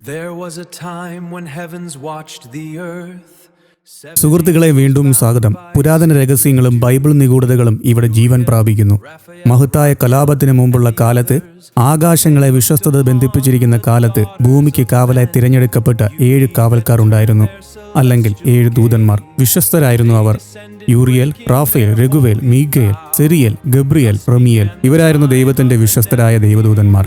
There was a time when heavens watched the earth. സുഹൃത്തുക്കളെ, വീണ്ടും സ്വാഗതം. പുരാതന രഹസ്യങ്ങളും ബൈബിൾ നിഗൂഢതകളും ഇവിടെ ജീവൻ പ്രാപിക്കുന്നു. മഹത്തായ കലാപത്തിന് മുമ്പുള്ള കാലത്ത്, ആകാശങ്ങളെ വിശ്വസ്തത ബന്ധിപ്പിച്ചിരിക്കുന്ന കാലത്ത്, ഭൂമിക്ക് കാവലായി തിരഞ്ഞെടുക്കപ്പെട്ട 7 കാവൽക്കാർ ഉണ്ടായിരുന്നു, അല്ലെങ്കിൽ 7 ദൂതന്മാർ. വിശ്വസ്തരായിരുന്നു അവർ. യൂറിയേൽ, റാഫേൽ, രഘുവേൽ, മീഖയേൽ, സെരിയേൽ, ഗബ്രിയേൽ, റമിയേൽ. ഇവരായിരുന്നു ദൈവത്തിന്റെ വിശ്വസ്തരായ ദൈവദൂതന്മാർ.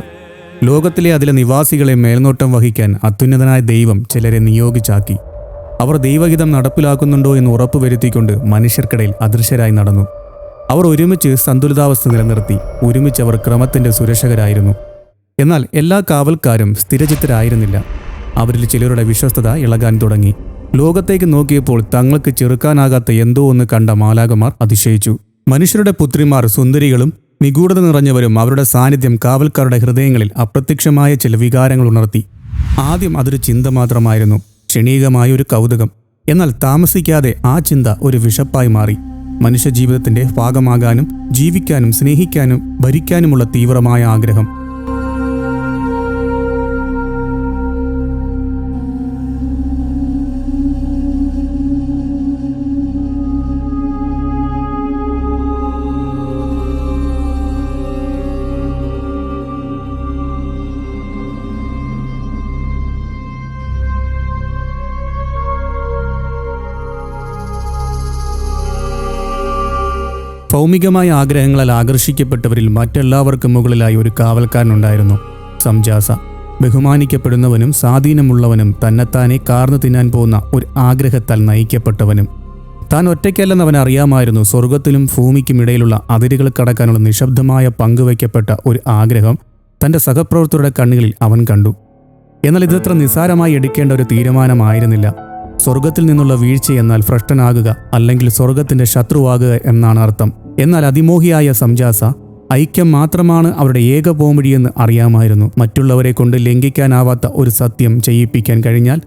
ലോകത്തിലെ അതിലെ നിവാസികളെ മേൽനോട്ടം വഹിക്കാൻ അത്യുന്നതനായ ദൈവം ചിലരെ നിയോഗിച്ചാക്കി. അവർ ദൈവഹിതം നടപ്പിലാക്കുന്നുണ്ടോ എന്ന് ഉറപ്പുവരുത്തിക്കൊണ്ട് മനുഷ്യർക്കിടയിൽ അദൃശ്യരായി നടന്നു. അവർ ഒരുമിച്ച് സന്തുലിതാവസ്ഥ നിലനിർത്തി. ഒരുമിച്ച് അവർ ക്രമത്തിന്റെ സുരക്ഷകരായിരുന്നു. എന്നാൽ എല്ലാ കാവൽക്കാരും സ്ഥിരചിത്തരായിരുന്നില്ല. അവരിൽ ചിലരുടെ വിശ്വസ്തത ഇളകാൻ തുടങ്ങി. ലോകത്തേക്ക് നോക്കിയപ്പോൾ തങ്ങൾക്ക് ചെറുക്കാനാകാത്ത എന്തോ ഒന്ന് കണ്ട മാലാഖമാർ അതിശയിച്ചു. മനുഷ്യരുടെ പുത്രിമാർ സുന്ദരികളും നിഗൂഢത നിറഞ്ഞവരും. അവരുടെ സാന്നിധ്യം കാവൽക്കാരുടെ ഹൃദയങ്ങളിൽ അപ്രത്യക്ഷമായ ചില വികാരങ്ങൾ ഉണർത്തി. ആദ്യം അതൊരു ചിന്ത മാത്രമായിരുന്നു, ക്ഷണികമായ ഒരു കൗതുകം. എന്നാൽ താമസിക്കാതെ ആ ചിന്ത ഒരു വിശപ്പായി മാറി. മനുഷ്യജീവിതത്തിന്റെ ഭാഗമാകാനും ജീവിക്കാനും സ്നേഹിക്കാനും ഭരിക്കാനുമുള്ള തീവ്രമായ ആഗ്രഹം. ഭൗമികമായ ആഗ്രഹങ്ങളാൽ ആകർഷിക്കപ്പെട്ടവരിൽ മറ്റെല്ലാവർക്കും മുകളിലായി ഒരു കാവൽക്കാരനുണ്ടായിരുന്നു, സംജാസ. ബഹുമാനിക്കപ്പെടുന്നവനും സ്വാധീനമുള്ളവനും തന്നെത്താനെ കാർന്നു തിന്നാൻ പോകുന്ന ഒരു ആഗ്രഹത്താൽ നയിക്കപ്പെട്ടവനും. താൻ ഒറ്റയ്ക്കല്ലെന്ന് അവൻ അറിയാമായിരുന്നു. സ്വർഗത്തിലും ഭൂമിക്കും ഇടയിലുള്ള അതിരുകൾ കടക്കാനുള്ള നിശബ്ദമായ പങ്കുവയ്ക്കപ്പെട്ട ഒരു ആഗ്രഹം തൻ്റെ സഹപ്രവർത്തകരുടെ കണ്ണുകളിൽ അവൻ കണ്ടു. എന്നാൽ ഇതത്ര നിസ്സാരമായി എടുക്കേണ്ട ഒരു തീരുമാനമായിരുന്നില്ല. സ്വർഗത്തിൽ നിന്നുള്ള വീഴ്ച എന്നാൽ ഭ്രഷ്ടനാകുക, അല്ലെങ്കിൽ സ്വർഗത്തിന്റെ ശത്രുവാകുക എന്നാണ് അർത്ഥം. എന്നാൽ അതിമോഹിയായ സംജാസ ഐക്യം മാത്രമാണ് അവരുടെ ഏക പോംവഴിയെന്ന് അറിയാമായിരുന്നു. മറ്റുള്ളവരെ കൊണ്ട് ലംഘിക്കാനാവാത്ത ഒരു സത്യം ചെയ്യിപ്പിക്കാൻ കഴിഞ്ഞാൽ,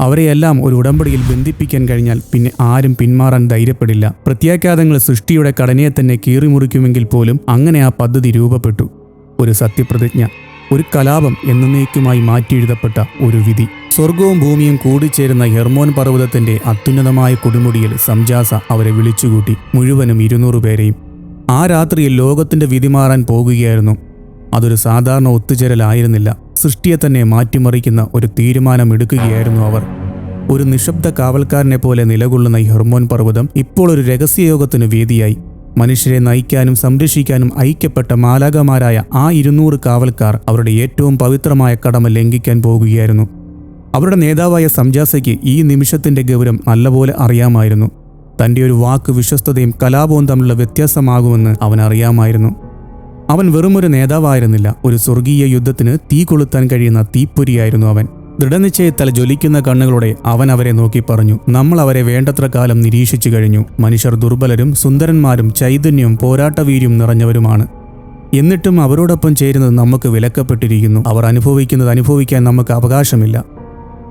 അവരെയെല്ലാം ഒരു ഉടമ്പടിയിൽ ബന്ധിപ്പിക്കാൻ കഴിഞ്ഞാൽ, പിന്നെ ആരും പിന്മാറാൻ ധൈര്യപ്പെടില്ല. പ്രത്യാഘാതങ്ങൾ സൃഷ്ടിയുടെ ഘടനയെ തന്നെ കീറിമുറിക്കുമെങ്കിൽ പോലും അങ്ങനെ ആ പദ്ധതി രൂപപ്പെട്ടു. ഒരു സത്യപ്രതിജ്ഞ, ഒരു കലാപം, എന്നേക്കുമായി മാറ്റിയെഴുതപ്പെട്ട ഒരു വിധി. സ്വർഗവും ഭൂമിയും കൂടിച്ചേരുന്ന ഹെർമോൻ പർവ്വതത്തിന്റെ അത്യുന്നതമായ കൊടുമുടിയിൽ സംജാസ അവരെ വിളിച്ചുകൂട്ടി, മുഴുവനും 200 പേരെയും. ആ രാത്രിയിൽ ലോകത്തിന്റെ വിധി മാറാൻ പോകുകയായിരുന്നു. അതൊരു സാധാരണ ഒത്തുചേരലായിരുന്നില്ല. സൃഷ്ടിയെ തന്നെ മാറ്റിമറിക്കുന്ന ഒരു തീരുമാനം എടുക്കുകയായിരുന്നു അവർ. ഒരു നിശബ്ദ കാവൽക്കാരനെ പോലെ നിലകൊള്ളുന്ന ഈ ഹെർമോൻ പർവ്വതം ഇപ്പോൾ ഒരു രഹസ്യയോഗത്തിന് വേദിയായി. മനുഷ്യരെ നയിക്കാനും സംരക്ഷിക്കാനും ഐക്യപ്പെട്ട മാലാഖമാരായ ആ 200 കാവൽക്കാർ അവരുടെ ഏറ്റവും പവിത്രമായ കടമ ലംഘിക്കാൻ പോകുകയായിരുന്നു. അവരുടെ നേതാവായ സംജാസയ്ക്ക് ഈ നിമിഷത്തിന്റെ ഗൗരവം നല്ലപോലെ അറിയാമായിരുന്നു. തൻ്റെ ഒരു വാക്ക് വിശ്വസ്തതയും കലാപവും തമ്മിലുള്ള വ്യത്യാസമാകുമെന്ന് അവൻ അറിയാമായിരുന്നു. അവൻ വെറുമൊരു നേതാവായിരുന്നില്ല, ഒരു സ്വർഗീയ യുദ്ധത്തിന് തീ കൊളുത്താൻ കഴിയുന്ന തീപ്പൊരിയായിരുന്നു അവൻ. ദൃഢനിശ്ചയത്താൽ ജ്വലിക്കുന്ന കണ്ണുകളോടെ അവൻ അവരെ നോക്കി പറഞ്ഞു, നമ്മൾ അവരെ വേണ്ടത്ര കാലം നിരീക്ഷിച്ചു കഴിഞ്ഞു. മനുഷ്യർ ദുർബലരും സുന്ദരന്മാരും ചൈതന്യവും പോരാട്ടവീര്യം നിറഞ്ഞവരുമാണ്. എന്നിട്ടും അവരോടൊപ്പം ചേരുന്നത് നമുക്ക് വിലക്കപ്പെട്ടിരിക്കുന്നു. അവർ അനുഭവിക്കുന്നത് അനുഭവിക്കാൻ നമുക്ക് അവകാശമില്ല.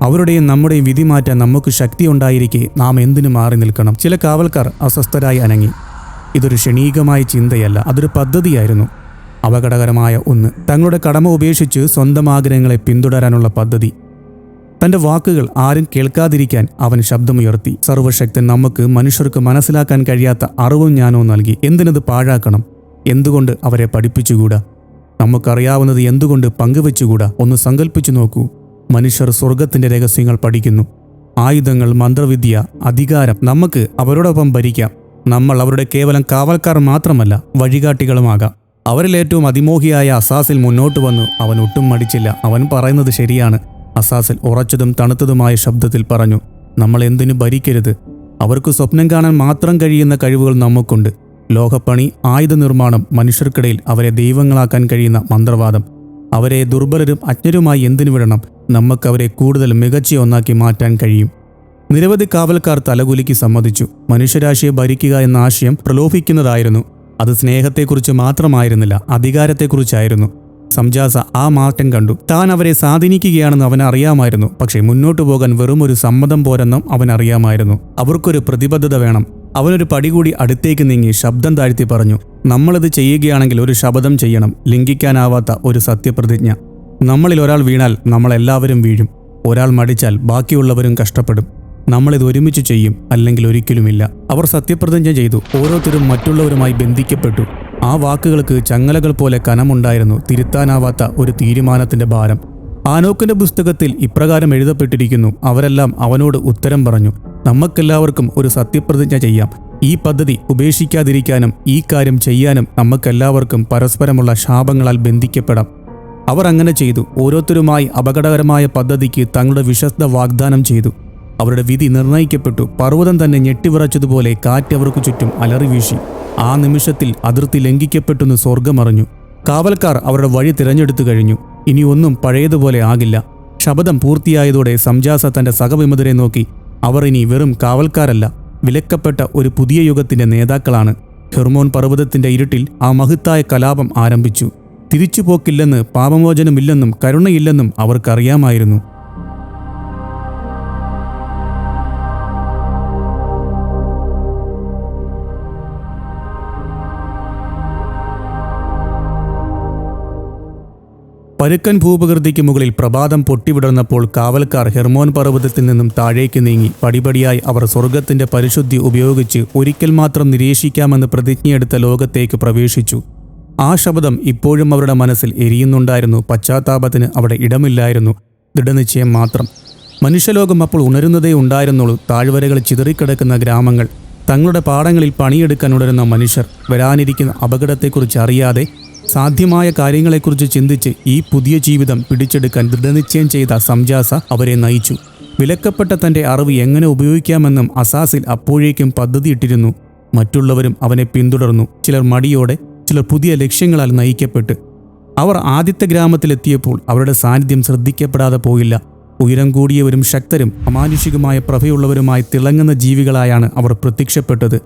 അവരുടെയും നമ്മുടെയും വിധി മാറ്റാൻ നമുക്ക് ശക്തി ഉണ്ടായിരിക്കെ നാം എന്തിനു മാറി നിൽക്കണം? ചില കാവൽക്കാർ അസ്വസ്ഥരായി അനങ്ങി. ഇതൊരു ക്ഷണീകമായ ചിന്തയല്ല, അതൊരു പദ്ധതിയായിരുന്നു. അപകടകരമായ ഒന്ന്. തങ്ങളുടെ കടമ ഉപേക്ഷിച്ച് സ്വന്തം ആഗ്രഹങ്ങളെ പിന്തുടരാനുള്ള പദ്ധതി. തന്റെ വാക്കുകൾ ആരും കേൾക്കാതിരിക്കാൻ അവൻ ശബ്ദമുയർത്തി, സർവശക്തൻ നമുക്ക് മനുഷ്യർക്ക് മനസ്സിലാക്കാൻ കഴിയാത്ത അറിവും ജ്ഞാനവും നൽകി. എന്തിനത് പാഴാക്കണം? എന്തുകൊണ്ട് അവരെ പഠിപ്പിച്ചുകൂടാ? നമുക്കറിയാവുന്നത് എന്തുകൊണ്ട് പങ്കുവെച്ചുകൂടാ? ഒന്ന് സങ്കല്പിച്ചു നോക്കൂ. മനുഷ്യർ സ്വർഗത്തിന്റെ രഹസ്യങ്ങൾ പഠിക്കുന്നു. ആയുധങ്ങൾ, മന്ത്രവിദ്യ, അധികാരം. നമുക്ക് അവരോടൊപ്പം ഭരിക്കാം. നമ്മൾ അവരുടെ കേവലം കാവൽക്കാർ മാത്രമല്ല, വഴികാട്ടികളുമാകാം. അവരിൽ ഏറ്റവും അതിമോഹിയായ അസാസിൽ മുന്നോട്ട് വന്നു. അവൻ ഒട്ടും മടിച്ചില്ല. അവൻ പറയുന്നത് ശരിയാണ്. അസാസിൽ ഉറച്ചതും തണുത്തതുമായ ശബ്ദത്തിൽ പറഞ്ഞു, നമ്മൾ എന്തിനു ഭരിക്കരുത്? അവർക്ക് സ്വപ്നം കാണാൻ മാത്രം കഴിയുന്ന കഴിവുകൾ നമുക്കുണ്ട്. ലോഹപ്പണി, ആയുധ നിർമ്മാണം, മനുഷ്യർക്കിടയിൽ അവരെ ദൈവങ്ങളാക്കാൻ കഴിയുന്ന മന്ത്രവാദം. അവരെ ദുർബലരും അജ്ഞരുമായി എന്തിനു വിടണം? നമുക്കവരെ കൂടുതൽ മികച്ച ഒന്നാക്കി മാറ്റാൻ കഴിയും. നിരവധി കാവൽക്കാർ തലകുലുക്കി സമ്മതിച്ചു. മനുഷ്യരാശിയെ ഭരിക്കുക എന്ന ആശയം പ്രലോഭിക്കുന്നതായിരുന്നു. അത് സ്നേഹത്തെക്കുറിച്ച് മാത്രമായിരുന്നില്ല, അധികാരത്തെക്കുറിച്ചായിരുന്നു. സംജാസ ആ മാറ്റം കണ്ടു. താൻ അവരെ സ്വാധീനിക്കുകയാണെന്ന് അവൻ അറിയാമായിരുന്നു. പക്ഷേ മുന്നോട്ടു പോകാൻ വെറുമൊരു സമ്മതം പോരെന്നും അവൻ അറിയാമായിരുന്നു. അവർക്കൊരു പ്രതിബദ്ധത വേണം. അവനൊരു പടി കൂടി അടുത്തേക്ക് നീങ്ങി ശബ്ദം താഴ്ത്തി പറഞ്ഞു, നമ്മളിത് ചെയ്യുകയാണെങ്കിൽ ഒരു ശപഥം ചെയ്യണം, ലംഘിക്കാനാവാത്ത ഒരു സത്യപ്രതിജ്ഞ. നമ്മളിൽ ഒരാൾ വീണാൽ നമ്മളെല്ലാവരും വീഴും. ഒരാൾ മടിച്ചാൽ ബാക്കിയുള്ളവരും കഷ്ടപ്പെടും. നമ്മളിത് ഒരുമിച്ച് ചെയ്യും, അല്ലെങ്കിൽ ഒരിക്കലുമില്ല. അവർ സത്യപ്രതിജ്ഞ ചെയ്തു. ഓരോരുത്തരും മറ്റുള്ളവരുമായി ബന്ധിക്കപ്പെട്ടു. ആ വാക്കുകൾക്ക് ചങ്ങലകൾ പോലെ കനമുണ്ടായിരുന്നു. തിരുത്താനാവാത്ത ഒരു തീരുമാനത്തിന്റെ ഭാരം. ഹാനോക്കിന്റെ പുസ്തകത്തിൽ ഇപ്രകാരം എഴുതപ്പെട്ടിരിക്കുന്നു: അവരെല്ലാം അവനോട് ഉത്തരം പറഞ്ഞു, നമുക്കെല്ലാവർക്കും ഒരു സത്യപ്രതിജ്ഞ ചെയ്യാം. ഈ പദ്ധതി ഉപേക്ഷിക്കാതിരിക്കാനും ഈ കാര്യം ചെയ്യാനും നമുക്കെല്ലാവർക്കും പരസ്പരമുള്ള ശാപങ്ങളാൽ ബന്ധിക്കപ്പെടാം. അവർ അങ്ങനെ ചെയ്തു. ഓരോരുത്തരുമായി അപകടകരമായ പദ്ധതിക്ക് തങ്ങളുടെ വിശ്വസ്ത വാഗ്ദാനം ചെയ്തു. അവരുടെ വിധി നിർണയിക്കപ്പെട്ടു. പർവ്വതം തന്നെ ഞെട്ടിവിറച്ചതുപോലെ കാറ്റ് അവർക്ക് ചുറ്റും അലറി വീശി. ആ നിമിഷത്തിൽ അതിർത്തി ലംഘിക്കപ്പെട്ടെന്ന് സ്വർഗമറിഞ്ഞു. കാവൽക്കാർ അവരുടെ വഴി തിരഞ്ഞെടുത്തു കഴിഞ്ഞു. ഇനി ഒന്നും പഴയതുപോലെ ആകില്ല. ശപഥം പൂർത്തിയായതോടെ സംജാസ തന്റെ സഹവിമതരെ നോക്കി. അവർ ഇനി വെറും കാവൽക്കാരല്ല, വിലക്കപ്പെട്ട ഒരു പുതിയ യുഗത്തിന്റെ നേതാക്കളാണ്. ഹെർമോൻ പർവ്വതത്തിന്റെ ഇരുട്ടിൽ ആ മഹത്തായ കലാപം ആരംഭിച്ചു. തിരിച്ചുപോക്കില്ലെന്ന്, പാപമോചനമില്ലെന്നും കരുണയില്ലെന്നും അവർക്കറിയാമായിരുന്നു. പരുക്കൻ ഭൂപ്രകൃതിക്ക് മുകളിൽ പ്രഭാതം പൊട്ടിവിടർന്നപ്പോൾ കാവൽക്കാർ ഹെർമോൻ പർവ്വതത്തിൽ നിന്നും താഴേക്ക് നീങ്ങി. പടിപടിയായി അവർ സ്വർഗത്തിന്റെ പരിശുദ്ധി ഉപയോഗിച്ച് ഒരിക്കൽ മാത്രം നിരീക്ഷിക്കാമെന്ന് പ്രതിജ്ഞയെടുത്ത ലോകത്തേക്ക് പ്രവേശിച്ചു. ആ ശബ്ദം ഇപ്പോഴും അവരുടെ മനസ്സിൽ എരിയുന്നുണ്ടായിരുന്നു. പശ്ചാത്താപത്തിന് അവിടെ ഇടമില്ലായിരുന്നു, ദൃഢനിശ്ചയം മാത്രം. മനുഷ്യലോകം അപ്പോൾ ഉണരുന്നതേ ഉണ്ടായിരുന്നുള്ളൂ. താഴ്വരകൾ ചിതറിക്കിടക്കുന്ന ഗ്രാമങ്ങൾ, തങ്ങളുടെ പാടങ്ങളിൽ പണിയെടുക്കാൻ ഉണരുന്ന മനുഷ്യർ, വരാനിരിക്കുന്ന അപകടത്തെക്കുറിച്ച് അറിയാതെ സാധ്യമായ കാര്യങ്ങളെക്കുറിച്ച് ചിന്തിച്ച് ഈ പുതിയ ജീവിതം പിടിച്ചെടുക്കാൻ ദൃഢനിശ്ചയം ചെയ്ത സംജാസ അവരെ നയിച്ചു. വിലക്കപ്പെട്ട തന്റെ അറിവ് എങ്ങനെ ഉപയോഗിക്കാമെന്നും അസാസിൽ അപ്പോഴേക്കും പദ്ധതിയിട്ടിരുന്നു. മറ്റുള്ളവരും അവനെ പിന്തുടർന്നു. ചിലർ മടിയോടെ, ചിലർ പുതിയ ലക്ഷ്യങ്ങളാൽ നയിക്കപ്പെട്ട്. അവർ ആദ്യത്തെ ഗ്രാമത്തിലെത്തിയപ്പോൾ അവരുടെ സാന്നിധ്യം ശ്രദ്ധിക്കപ്പെടാതെ പോയില്ല. ഉയരം കൂടിയവരും ശക്തരും അമാനുഷികമായ പ്രഭയുള്ളവരുമായി തിളങ്ങുന്ന ജീവികളായാണ് അവർ പ്രത്യക്ഷപ്പെട്ടത്.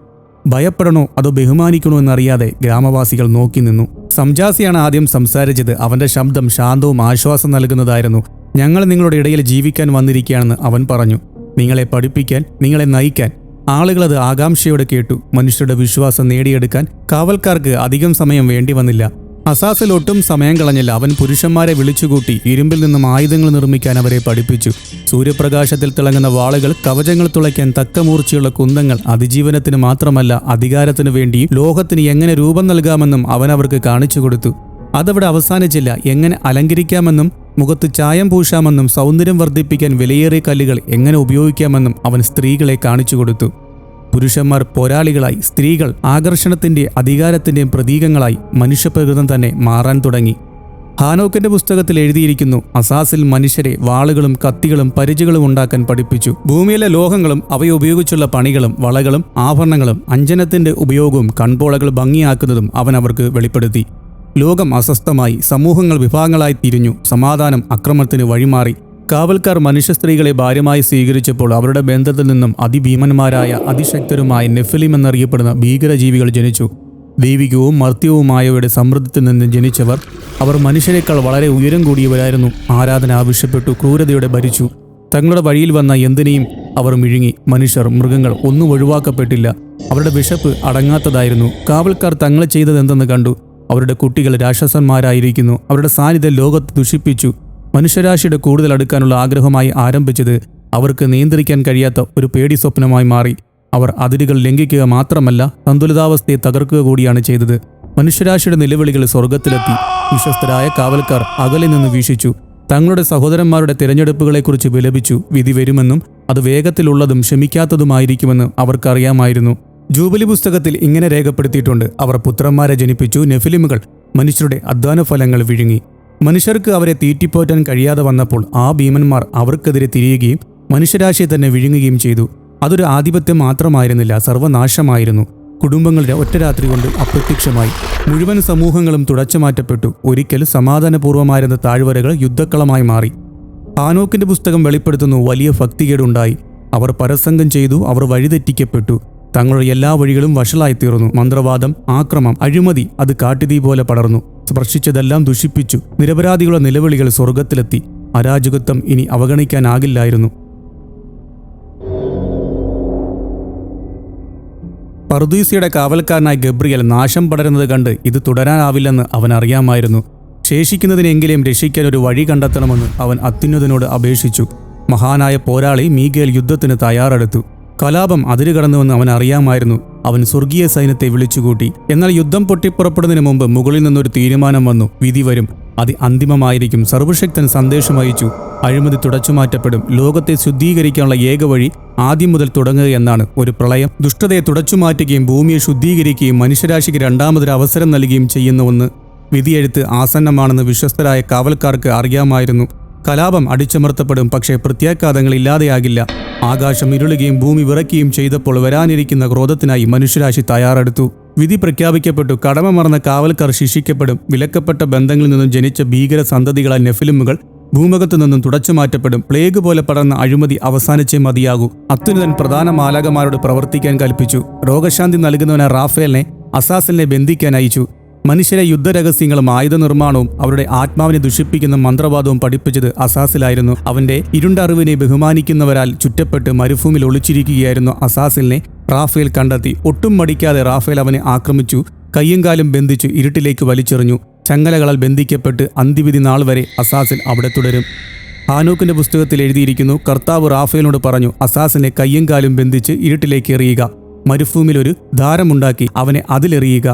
ഭയപ്പെടണോ അതോ ബഹുമാനിക്കണോ എന്നറിയാതെ ഗ്രാമവാസികൾ നോക്കി നിന്നു. സംജാസിയാണ് ആദ്യം സംസാരിച്ചത്. അവന്റെ ശബ്ദം ശാന്തവും ആശ്വാസം നൽകുന്നതായിരുന്നു. ഞങ്ങൾ നിങ്ങളുടെ ഇടയിൽ ജീവിക്കാൻ വന്നിരിക്കുകയാണെന്ന് അവൻ പറഞ്ഞു. നിങ്ങളെ പഠിപ്പിക്കാൻ, നിങ്ങളെ നയിക്കാൻ. ആളുകളത് ആകാംക്ഷയോടെ കേട്ടു. മനുഷ്യരുടെ വിശ്വാസം നേടിയെടുക്കാൻ കാവൽക്കാർക്ക് അധികം സമയം വേണ്ടി വന്നില്ല. അസാസിൽ ഒട്ടും സമയം കളഞ്ഞില്ല. അവൻ പുരുഷന്മാരെ വിളിച്ചുകൂട്ടി. ഇരുമ്പിൽ നിന്നും ആയുധങ്ങൾ നിർമ്മിക്കാൻ അവരെ പഠിപ്പിച്ചു. സൂര്യപ്രകാശത്തിൽ തിളങ്ങുന്ന വാളുകൾ, കവചങ്ങൾ തുളയ്ക്കാൻ തക്കമൂർച്ചയുള്ള കുന്തങ്ങൾ. അതിജീവനത്തിന് മാത്രമല്ല, അധികാരത്തിനു വേണ്ടിയും ലോകത്തിന് എങ്ങനെ രൂപം നൽകാമെന്നും അവൻ അവർക്ക് കാണിച്ചു കൊടുത്തു. അതവിടെ അവസാനിച്ചില്ല. എങ്ങനെ അലങ്കരിക്കാമെന്നും മുഖത്ത് ചായം പൂശാമെന്നും സൗന്ദര്യം വർദ്ധിപ്പിക്കാൻ വിലയേറിയ കല്ലുകൾ എങ്ങനെ ഉപയോഗിക്കാമെന്നും അവൻ സ്ത്രീകളെ കാണിച്ചു കൊടുത്തു. പുരുഷന്മാർ പോരാളികളായി, സ്ത്രീകൾ ആകർഷണത്തിന്റെ അധികാരത്തിന്റെയും പ്രതീകങ്ങളായി. മനുഷ്യപ്രകൃതം തന്നെ മാറാൻ തുടങ്ങി. ഹാനോക്കിന്റെ പുസ്തകത്തിൽ എഴുതിയിരിക്കുന്നു: അസാസിൽ മനുഷ്യരെ വാളുകളും കത്തികളും പരിചകളും ഉണ്ടാക്കാൻ പഠിപ്പിച്ചു. ഭൂമിയിലെ ലോഹങ്ങളും അവയുപയോഗിച്ചുള്ള പണികളും വളകളും ആഭരണങ്ങളും അഞ്ജനത്തിന്റെ ഉപയോഗവും കൺപോളകൾ ഭംഗിയാക്കുന്നതും അവൻ അവർക്ക് വെളിപ്പെടുത്തി. ലോകം അസ്വസ്ഥമായി. സമൂഹങ്ങൾ വിഭാഗങ്ങളായി തിരിഞ്ഞു. സമാധാനം അക്രമത്തിന് വഴിമാറി. കാവൽക്കാർ മനുഷ്യ സ്ത്രീകളെ ഭാര്യമായി സ്വീകരിച്ചപ്പോൾ അവരുടെ ബന്ധത്തിൽ നിന്നും അതിഭീമന്മാരായ, അതിശക്തരുമായ നെഫിലിം എന്നറിയപ്പെടുന്ന ഭീകരജീവികൾ ജനിച്ചു. ദൈവികവും മർത്യവുമായവയുടെ സമൃദ്ധത്തിൽ നിന്ന് ജനിച്ചവർ. അവർ മനുഷ്യരെക്കാൾ വളരെ ഉയരം കൂടിയവരായിരുന്നു. ആരാധന ആവശ്യപ്പെട്ടു, ക്രൂരതയോടെ ഭരിച്ചു. തങ്ങളുടെ വഴിയിൽ വന്ന എന്തിനേയും അവർ മിഴുങ്ങി. മനുഷ്യർ, മൃഗങ്ങൾ ഒന്നും ഒഴിവാക്കപ്പെട്ടില്ല. അവരുടെ വിശപ്പ് അടങ്ങാത്തതായിരുന്നു. കാവൽക്കാർ തങ്ങൾ ചെയ്തതെന്തെന്ന് കണ്ടു. അവരുടെ കുട്ടികൾ രാക്ഷസന്മാരായിരിക്കുന്നു. അവരുടെ സാന്നിധ്യം ലോകത്തെ ദുഷിപ്പിച്ചു. മനുഷ്യരാശിയുടെ കൂടുതൽ അടുക്കാനുള്ള ആഗ്രഹമായി ആരംഭിച്ചത് അവർക്ക് നിയന്ത്രിക്കാൻ കഴിയാത്ത ഒരു പേടി സ്വപ്നമായി മാറി. അവർ അതിരുകൾ ലംഘിക്കുക മാത്രമല്ല, സന്തുലിതാവസ്ഥയെ തകർക്കുക കൂടിയാണ് ചെയ്തത്. മനുഷ്യരാശിയുടെ നിലവിളികൾ സ്വർഗത്തിലെത്തി. വിശ്വസ്തരായ കാവൽക്കാർ അകലെ നിന്ന് വീക്ഷിച്ചു. തങ്ങളുടെ സഹോദരന്മാരുടെ തിരഞ്ഞെടുപ്പുകളെക്കുറിച്ച് വിലപിച്ചു. വിധി വരുമെന്നും അത് വേഗത്തിലുള്ളതും ക്ഷമിക്കാത്തതുമായിരിക്കുമെന്നും അവർക്കറിയാമായിരുന്നു. ജൂബിലി പുസ്തകത്തിൽ ഇങ്ങനെ രേഖപ്പെടുത്തിയിട്ടുണ്ട്: അവർ പുത്രന്മാരെ ജനിപ്പിച്ചു. നെഫിലിമുകൾ മനുഷ്യരുടെ അധ്വാനഫലങ്ങൾ വിഴുങ്ങി. മനുഷ്യർക്ക് അവരെ തീറ്റിപ്പോറ്റാൻ കഴിയാതെ വന്നപ്പോൾ ആ ഭീമന്മാർ അവർക്കെതിരെ തിരിയുകയും മനുഷ്യരാശിയെ തന്നെ വിഴുങ്ങുകയും ചെയ്തു. അതൊരു ആധിപത്യം മാത്രമായിരുന്നില്ല, സർവനാശമായിരുന്നു. കുടുംബങ്ങൾ ഒറ്റ രാത്രി കൊണ്ട് അപ്രത്യക്ഷമായി. മുഴുവൻ സമൂഹങ്ങളും തുടച്ചുമാറ്റപ്പെട്ടു. ഒരിക്കൽ സമാധാനപൂർവ്വമായിരുന്ന താഴ്വരകൾ യുദ്ധക്കളമായി മാറി. ഹാനോക്കിന്റെ പുസ്തകം വെളിപ്പെടുത്തുന്നു: വലിയ ഭക്തികേടുണ്ടായി. അവർ പരസംഗം ചെയ്തു. അവർ വഴിതെറ്റിക്കപ്പെട്ടു. തങ്ങളുടെ എല്ലാ വഴികളും വഷളായിത്തീർന്നു. മന്ത്രവാദം, ആക്രമം, അഴിമതി അത് കാട്ടുതീ പോലെ പടർന്നു. സ്പർശിച്ചതെല്ലാം ദുഷിപ്പിച്ചു. നിരപരാധികളുടെ നിലവിളികൾ സ്വർഗത്തിലെത്തി. അരാജകത്വം ഇനി അവഗണിക്കാനാകില്ലായിരുന്നു. പർദീസിയുടെ കാവൽക്കാരനായ ഗബ്രിയേൽ നാശം പടരുന്നത് കണ്ട് ഇത് തുടരാനാവില്ലെന്ന് അവൻ അറിയാമായിരുന്നു. ശേഷിക്കുന്നതിനെങ്കിലും രക്ഷിക്കാൻ ഒരു വഴി കണ്ടെത്തണമെന്ന് അവൻ അത്യുന്നതനോട് അപേക്ഷിച്ചു. മഹാനായ പോരാളി മീഗേൽ യുദ്ധത്തിന് തയ്യാറെടുത്തു. കലാപം അതിരുകടന്നുവെന്ന് അവൻ അറിയാമായിരുന്നു. അവൻ സ്വർഗീയ സൈന്യത്തെ വിളിച്ചുകൂട്ടി. എന്നാൽ യുദ്ധം പൊട്ടിപ്പുറപ്പെടുന്നതിന് മുമ്പ് മുകളിൽ നിന്നൊരു തീരുമാനം വന്നു. വിധി വരും, അത് അന്തിമമായിരിക്കും. സർവശക്തൻ സന്ദേശം അയച്ചു. അഴിമതി തുടച്ചുമാറ്റപ്പെടും. ലോകത്തെ ശുദ്ധീകരിക്കാനുള്ള ഏക വഴി ആദ്യം മുതൽ തുടങ്ങുക എന്നാണ്. ഒരു പ്രളയം ദുഷ്ടതയെ തുടച്ചുമാറ്റുകയും ഭൂമിയെ ശുദ്ധീകരിക്കുകയും മനുഷ്യരാശിക്ക് രണ്ടാമതൊരു അവസരം നൽകുകയും ചെയ്യുന്നുവെന്ന് വിധിയെഴുത്ത് ആസന്നമാണെന്ന് വിശ്വസ്തരായ കാവൽക്കാർക്ക് അറിയാമായിരുന്നു. കലാപം അടിച്ചമർത്തപ്പെടും, പക്ഷേ പ്രത്യാഘാതങ്ങൾ ഇല്ലാതെയാകില്ല. ആകാശം ഇരുളുകയും ഭൂമി വിറയ്ക്കുകയും ചെയ്തപ്പോൾ വരാനിരിക്കുന്ന ക്രോധത്തിനായി മനുഷ്യരാശി തയ്യാറെടുത്തു. വിധി പ്രഖ്യാപിക്കപ്പെട്ടു. കടമ മറന്ന കാവൽക്കാർ ശിക്ഷിക്കപ്പെടും. വിലക്കപ്പെട്ട ബന്ധങ്ങളിൽ നിന്നും ജനിച്ച ഭീകര സന്തതികളായ നെഫിലിമുകൾ ഭൂമുഖത്തു നിന്നും തുടച്ചുമാറ്റപ്പെടും. പ്ലേഗ് പോലെ പടർന്ന അഴിമതി അവസാനിച്ചേ മതിയാകൂ. അത്യുന്നതൻ പ്രധാന മാലാഖമാരോട് പ്രവർത്തിക്കാൻ കൽപ്പിച്ചു. രോഗശാന്തി നൽകുന്നവനായ റാഫേലിനെ അസാസിലിനെ ബന്ധിക്കാൻ അയച്ചു. മനുഷ്യരെ യുദ്ധരഹസ്യങ്ങളും ആയുധ നിർമ്മാണവും അവരുടെ ആത്മാവിനെ ദുഷിപ്പിക്കുന്ന മന്ത്രവാദവും പഠിപ്പിച്ചത് അസാസിലായിരുന്നു. അവന്റെ ഇരുണ്ട അറിവിനെ ബഹുമാനിക്കുന്നവരാൽ ചുറ്റപ്പെട്ട് മരുഭൂമിയിൽ ഒളിച്ചിരിക്കുകയായിരുന്നു അസാസിലിനെ റാഫേൽ കണ്ടെത്തി. ഒട്ടും മടിക്കാതെ റാഫേൽ അവനെ ആക്രമിച്ചു. കയ്യും കാലും ബന്ധിച്ചു ഇരുട്ടിലേക്ക് വലിച്ചെറിഞ്ഞു. ചങ്ങലകളാൽ ബന്ധിക്കപ്പെട്ട് അന്തിവിധി നാൾ വരെ അസാസിൽ അവിടെ തുടരും. ഹാനോക്കിന്റെ പുസ്തകത്തിൽ എഴുതിയിരിക്കുന്നു, കർത്താവ് റാഫേലിനോട് പറഞ്ഞു, അസാസിനെ കയ്യും കാലും ബന്ധിച്ച് ഇരുട്ടിലേക്ക് എറിയുക. മരുഭൂമിയിൽ ഒരു ധാരമുണ്ടാക്കി അവനെ അതിലെറിയുക.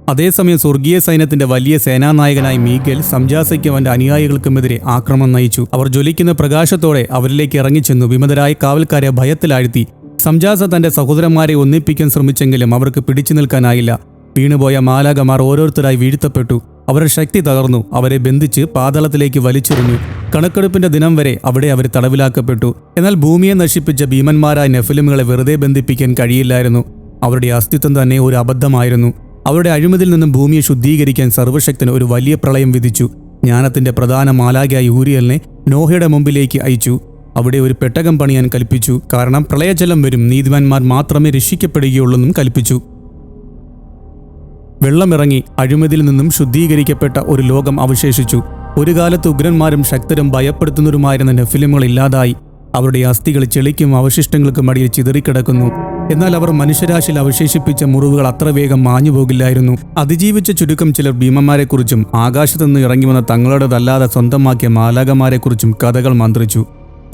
അതേസമയം സ്വർഗീയ സൈന്യത്തിന്റെ വലിയ സേനാനായകനായ മീഗേൽ സംജാസയ്ക്കും അവന്റെ അനുയായികൾക്കുമെതിരെ ആക്രമണം നയിച്ചു. അവർ ജ്വലിക്കുന്ന പ്രകാശത്തോടെ അവരിലേക്ക് ഇറങ്ങിച്ചെന്നു. വിമതരായ കാവൽക്കാരെ ഭയത്തിലാഴ്ത്തി. സംജാസ തന്റെ സഹോദരന്മാരെ ഒന്നിപ്പിക്കാൻ ശ്രമിച്ചെങ്കിലും അവർക്ക് പിടിച്ചു നിൽക്കാനായില്ല. വീണുപോയ മാലാഖമാർ ഓരോരുത്തരായി വീഴ്ത്തപ്പെട്ടു. അവരുടെ ശക്തി തകർന്നു. അവരെ ബന്ധിച്ച് പാതാളത്തിലേക്ക് വലിച്ചെറിഞ്ഞു. കണക്കെടുപ്പിന്റെ ദിനം വരെ അവിടെ അവർ തടവിലാക്കപ്പെട്ടു. എന്നാൽ ഭൂമിയെ നശിപ്പിച്ച ഭീമന്മാരായ നെഫിലിമുകളെ വെറുതെ ബന്ധിപ്പിക്കാൻ കഴിയില്ലായിരുന്നു. അവരുടെ അസ്തിത്വം തന്നെ ഒരു അബദ്ധമായിരുന്നു. അവരുടെ അഴിമതിയിൽ നിന്നും ഭൂമിയെ ശുദ്ധീകരിക്കാൻ സർവശക്തൻ ഒരു വലിയ പ്രളയം വിധിച്ചു. ജ്ഞാനത്തിന്റെ പ്രധാന മാലാഖയായ ഊരിയലിനെ നോഹയുടെ മുമ്പിലേക്ക് അയച്ചു. അവിടെ ഒരു പെട്ടകം പണിയാൻ കൽപ്പിച്ചു. കാരണം പ്രളയജലം വരും, നീതിമാന്മാർ മാത്രമേ രക്ഷിക്കപ്പെടുകയുള്ളൂന്നും കൽപ്പിച്ചു. വെള്ളമിറങ്ങി അഴിമതിയിൽ നിന്നും ശുദ്ധീകരിക്കപ്പെട്ട ഒരു ലോകം അവശേഷിച്ചു. ഒരു കാലത്ത് ഉഗ്രന്മാരും ശക്തരും ഭയപ്പെടുത്തുന്നവരുമായിരുന്ന നെഫിലിമുകൾ ഇല്ലാതായി. അവരുടെ അസ്ഥികൾ ചെളിക്കും അവശിഷ്ടങ്ങൾക്കും അടിയിൽ ചിതറിക്കിടക്കുന്നു. എന്നാൽ അവർ മനുഷ്യരാശിയിൽ അവശേഷിപ്പിച്ച മുറിവുകൾ അത്ര വേഗം മാഞ്ഞു പോകില്ലായിരുന്നു. അതിജീവിച്ച ചുരുക്കം ചിലർ ഭീമന്മാരെക്കുറിച്ചും ആകാശത്തുനിന്ന് ഇറങ്ങി വന്ന തങ്ങളുടേതല്ലാതെ സ്വന്തമാക്കിയ മാലാഖമാരെക്കുറിച്ചും കഥകൾ മന്ത്രിച്ചു.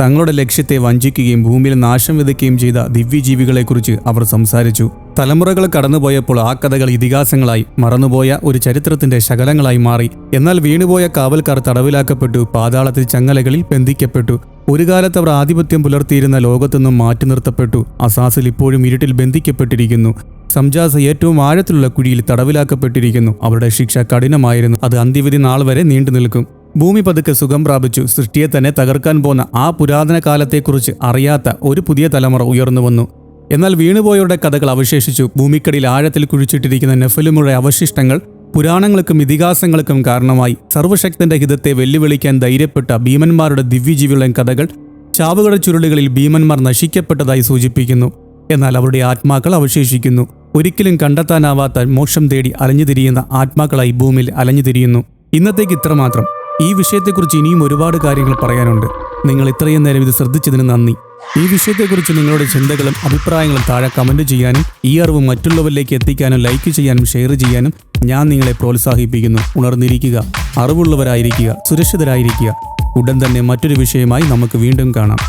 തങ്ങളുടെ ലക്ഷ്യത്തെ വഞ്ചിക്കുകയും ഭൂമിയിൽ നാശം വിതയ്ക്കുകയും ചെയ്ത ദിവ്യജീവികളെക്കുറിച്ച് അവർ സംസാരിച്ചു. തലമുറകൾ കടന്നുപോയപ്പോൾ ആ കഥകൾ ഇതിഹാസങ്ങളായി, മറന്നുപോയ ഒരു ചരിത്രത്തിന്റെ ശകലങ്ങളായി മാറി. എന്നാൽ വീണുപോയ കാവൽക്കാർ തടവിലാക്കപ്പെട്ടു. പാതാളത്തിൽ ചങ്ങലകളിൽ ബന്ധിക്കപ്പെട്ടു. ഒരു കാലത്ത് അവർ ആധിപത്യം പുലർത്തിയിരുന്ന ലോകത്തുനിന്നും മാറ്റി നിർത്തപ്പെട്ടു. അസാസിൽ ഇപ്പോഴും ഇരുട്ടിൽ ബന്ധിക്കപ്പെട്ടിരിക്കുന്നു. സംജാസ ഏറ്റവും ആഴത്തിലുള്ള കുഴിയിൽ തടവിലാക്കപ്പെട്ടിരിക്കുന്നു. അവരുടെ ശിക്ഷ കഠിനമായിരുന്നു. അത് അന്ത്യവിധി നാൾ വരെ നീണ്ടു നിൽക്കും. ഭൂമി പതുക്കെ സുഖം പ്രാപിച്ചു. സൃഷ്ടിയെ തന്നെ തകർക്കാൻ പോന്ന ആ പുരാതന കാലത്തെക്കുറിച്ച് അറിയാത്ത ഒരു പുതിയ തലമുറ ഉയർന്നു വന്നു. എന്നാൽ വീണുപോയവരുടെ കഥകൾ അവശേഷിച്ചു. ഭൂമിക്കടിയിൽ ആഴത്തിൽ കുഴിച്ചിട്ടിരിക്കുന്ന നെഫിലിമുകളുടെ അവശിഷ്ടങ്ങൾ പുരാണങ്ങൾക്കും ഇതിഹാസങ്ങൾക്കും കാരണമായി. സർവശക്തന്റെ ഹിതത്തെ വെല്ലുവിളിക്കാൻ ധൈര്യപ്പെട്ട ഭീമന്മാരുടെ ദിവ്യജീവികളുടെ കഥകൾ ചാവുകളുടെ ചുരുളുകളിൽ ഭീമന്മാർ നശിക്കപ്പെട്ടതായി സൂചിപ്പിക്കുന്നു. എന്നാൽ അവരുടെ ആത്മാക്കൾ അവശേഷിക്കുന്നു. ഒരിക്കലും കണ്ടെത്താനാവാത്ത മോക്ഷം തേടി അലഞ്ഞുതിരിയുന്ന ആത്മാക്കളായി ഭൂമിയിൽ അലഞ്ഞുതിരിയുന്നു. ഇന്നത്തേക്ക് ഇത്രമാത്രം. ഈ വിഷയത്തെക്കുറിച്ച് ഇനിയും ഒരുപാട് കാര്യങ്ങൾ പറയാനുണ്ട്. നിങ്ങൾ ഇത്രയും നേരം ഇത് ശ്രദ്ധിച്ചതിന് നന്ദി. ഈ വിഷയത്തെക്കുറിച്ച് നിങ്ങളുടെ ചിന്തകളും അഭിപ്രായങ്ങളും താഴെ കമൻറ്റ് ചെയ്യാനും ഈ അറിവ് മറ്റുള്ളവരിലേക്ക് എത്തിക്കാനും ലൈക്ക് ചെയ്യാനും ഷെയർ ചെയ്യാനും ഞാൻ നിങ്ങളെ പ്രോത്സാഹിപ്പിക്കുന്നു. ഉണർന്നിരിക്കുക, അറിവുള്ളവരായിരിക്കുക, സുരക്ഷിതരായിരിക്കുക. ഉടൻ തന്നെ മറ്റൊരു വിഷയമായി നമുക്ക് വീണ്ടും കാണാം.